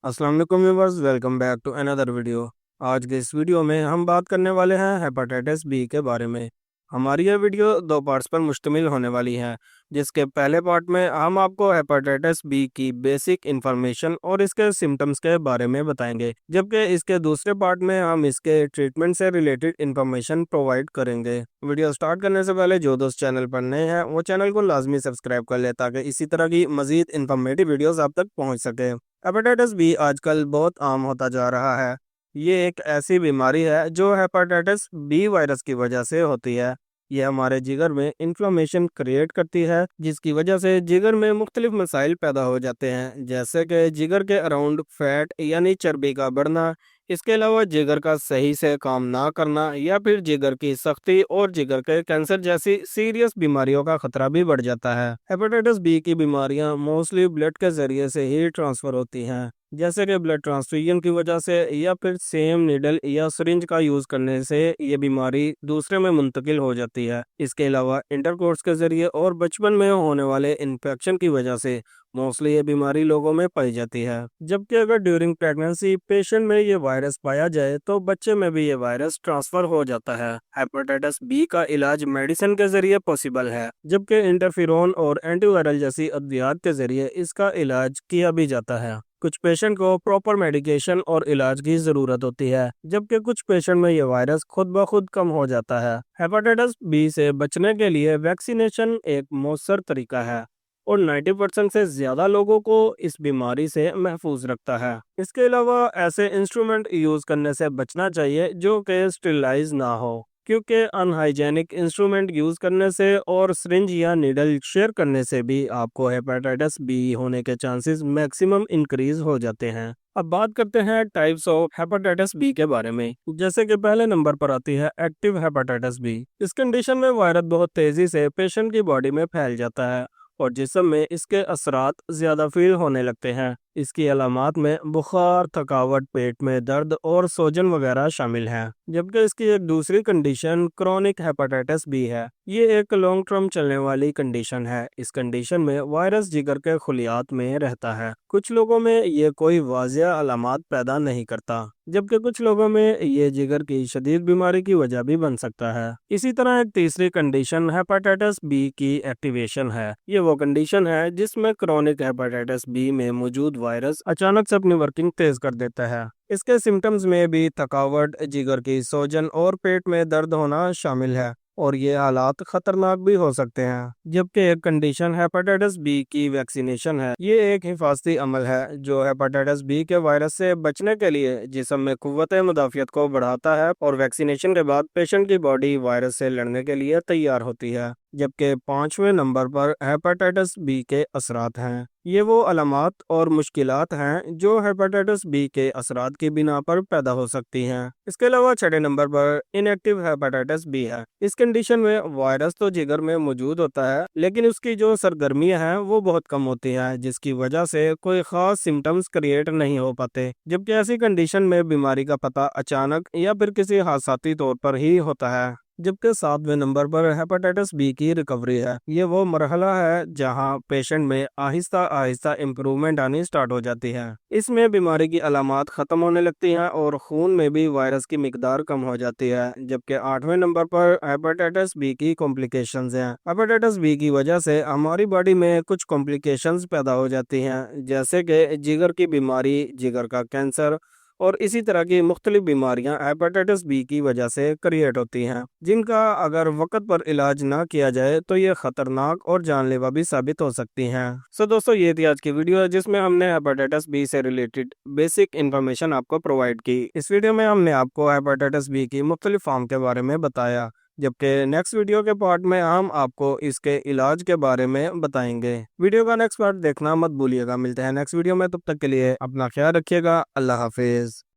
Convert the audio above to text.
अस्सलाम वालेकुम viewers, welcome back to another video. आज के इस वीडियो में हम बात करने वाले हैं हेपेटाइटिस बी के बारे में। हमारी यह वीडियो दो पार्ट्स पर मुश्तमिल होने वाली है, जिसके पहले पार्ट में हम आपको हेपेटाइटिस बी की बेसिक इंफॉर्मेशन और इसके सिम्टम्स के बारे में बताएंगे, जबकि इसके दूसरे पार्ट में हम इसके ट्रीटमेंट से रिलेटेड इंफॉर्मेशन प्रोवाइड करेंगे। वीडियो स्टार्ट करने से पहले जो दोस्त चैनल पर नए हैं वो चैनल को लाजमी सब्सक्राइब कर ले, ताकि इसी तरह की मजीद इंफॉर्मेटिव वीडियोस आप तक पहुंच सके। हेपेटाइटिस बी आजकल बहुत आम होता जा रहा है। ये एक ऐसी बीमारी है जो हेपेटाइटिस बी वायरस की वजह से होती है। ये हमारे जिगर में इन्फ्लेमेशन क्रिएट करती है, जिसकी वजह से जिगर में मुख्तलिफ मसाइल पैदा हो जाते हैं, जैसे कि जिगर के अराउंड फैट यानी चर्बी का बढ़ना। इसके अलावा जिगर का सही से काम ना करना या फिर जिगर की सख्ती और जिगर के कैंसर जैसी सीरियस बीमारियों का खतरा भी बढ़ जाता है। हेपेटाइटिस बी की बीमारियां मोस्टली ब्लड के जरिए से ही ट्रांसफर होती हैं, जैसे कि ब्लड ट्रांसफ्यूजन की वजह से या फिर सेम नीडल या सिरिंज का यूज करने से ये बीमारी दूसरे में मुंतकिल हो जाती है। इसके अलावा इंटरकोर्स के जरिए और बचपन में होने वाले इन्फेक्शन की वजह से मोस्टली ये बीमारी लोगों में पाई जाती है। जबकि अगर ड्यूरिंग प्रेगनेंसी पेशेंट में ये वायरस पाया जाए तो बच्चे में भी ये वायरस ट्रांसफर हो जाता है। हेपेटाइटिस बी का इलाज मेडिसिन के जरिए पॉसिबल है, जबकि इंटरफेरोन और एंटीवायरल जैसी अद्वियात के जरिए इसका इलाज किया भी जाता है। कुछ पेशेंट को प्रॉपर मेडिकेशन और इलाज की जरूरत होती है, जबकि कुछ पेशेंट में यह वायरस खुद ब खुद कम हो जाता है। हेपेटाइटिस बी से बचने के लिए वैक्सीनेशन एक मौसर तरीका है और 90% से ज्यादा लोगों को इस बीमारी से महफूज रखता है। इसके अलावा ऐसे इंस्ट्रूमेंट यूज करने से बचना चाहिए जो कि स्टेरिलाइज ना हो, क्योंकि अनहाइजेनिक इंस्ट्रूमेंट यूज करने से और सिरिंज या नीडल शेयर करने से भी आपको हेपेटाइटिस बी होने के चांसेस मैक्सिमम इंक्रीज हो जाते हैं। अब बात करते हैं टाइप्स ऑफ हेपेटाइटिस बी के बारे में। जैसे कि पहले नंबर पर आती है एक्टिव हेपेटाइटिस बी। इस कंडीशन में वायरस बहुत तेजी से पेशेंट की बॉडी में फैल जाता है और जिस्म में इसके असरात ज्यादा फील होने लगते हैं। इसकी अलामात में बुखार, थकावट, पेट में दर्द और सोजन वगैरह शामिल हैं। जबकि इसकी एक दूसरी कंडीशन क्रोनिक हेपेटाइटिस बी है। ये एक लॉन्ग टर्म चलने वाली कंडीशन है। इस कंडीशन में वायरस जिगर के खुलियात में रहता है। कुछ लोगों में ये कोई वाजिया अलामात पैदा नहीं करता, जबकि कुछ लोगों में ये जिगर की शदीद बीमारी की वजह भी बन सकता है। इसी तरह एक तीसरी कंडीशन हेपेटाइटिस बी की एक्टिवेशन है। ये वो कंडीशन है जिसमें क्रोनिक हेपेटाइटिस बी में मौजूद वायरस अचानक से अपनी वर्किंग तेज कर देता है। इसके सिम्टम्स में भी थकावट, जिगर की सोजन और पेट में दर्द होना शामिल है और ये हालात खतरनाक भी हो सकते हैं। जबकि एक कंडीशन हेपेटाइटिस बी की वैक्सीनेशन है। ये एक हिफाजती अमल है जो हेपेटाइटिस बी के वायरस से बचने के लिए जिस्म में कुव्वत मुदाफियत को बढ़ाता है और वैक्सीनेशन के बाद पेशेंट की बॉडी वायरस से लड़ने के लिए तैयार होती है। जबकि पांचवें नंबर पर हेपेटाइटिस बी के असरात हैं। ये वो अलामात और मुश्किलात हैं जो हेपेटाइटिस बी के असरात की बिना पर पैदा हो सकती हैं। इसके अलावा छठे नंबर पर इनएक्टिव हेपेटाइटिस बी है। इस कंडीशन में वायरस तो जिगर में मौजूद होता है, लेकिन उसकी जो सरगर्मियां हैं वो बहुत कम होती हैं, जिसकी वजह से कोई खास सिम्टम्स क्रिएट नहीं हो पाते। जबकि ऐसी कंडीशन में बीमारी का पता अचानक या फिर किसी हादसाती तौर पर ही होता है। जबकि सातवें नंबर पर हेपेटाइटिस बी की रिकवरी है। ये वो मरहला है जहां पेशेंट में आहिस्ता आहिस्ता इम्प्रूवमेंट आनी स्टार्ट हो जाती है। इसमें बीमारी की अलामात खत्म होने लगती हैं और खून में भी वायरस की मिकदार कम हो जाती है। जबकि आठवें नंबर पर हेपेटाइटिस बी की कॉम्प्लिकेशंस हैं। हेपेटाइटिस बी की वजह से हमारी बॉडी में कुछ कॉम्प्लिकेशंस पैदा हो जाती हैं, जैसे कि जिगर की बीमारी, जिगर का कैंसर और इसी तरह की मुख्तलिफ बीमारियां हेपेटाइटिस बी की वजह से क्रिएट होती हैं, जिनका अगर वक्त पर इलाज ना किया जाए तो ये खतरनाक और जानलेवा भी साबित हो सकती हैं। सो दोस्तों, ये थी आज की वीडियो जिसमें हमने हेपेटाइटिस बी से रिलेटेड बेसिक इन्फॉर्मेशन आपको प्रोवाइड की। इस वीडियो में हमने आपको हेपेटाइटिस बी की मुख्तलिफ फॉर्म के बारे में बताया, जबकि नेक्स्ट वीडियो के पार्ट में हम आपको इसके इलाज के बारे में बताएंगे। वीडियो का नेक्स्ट पार्ट देखना मत भूलिएगा। मिलते हैं नेक्स्ट वीडियो में, तब तक के लिए अपना ख्याल रखिएगा। अल्लाह हाफिज।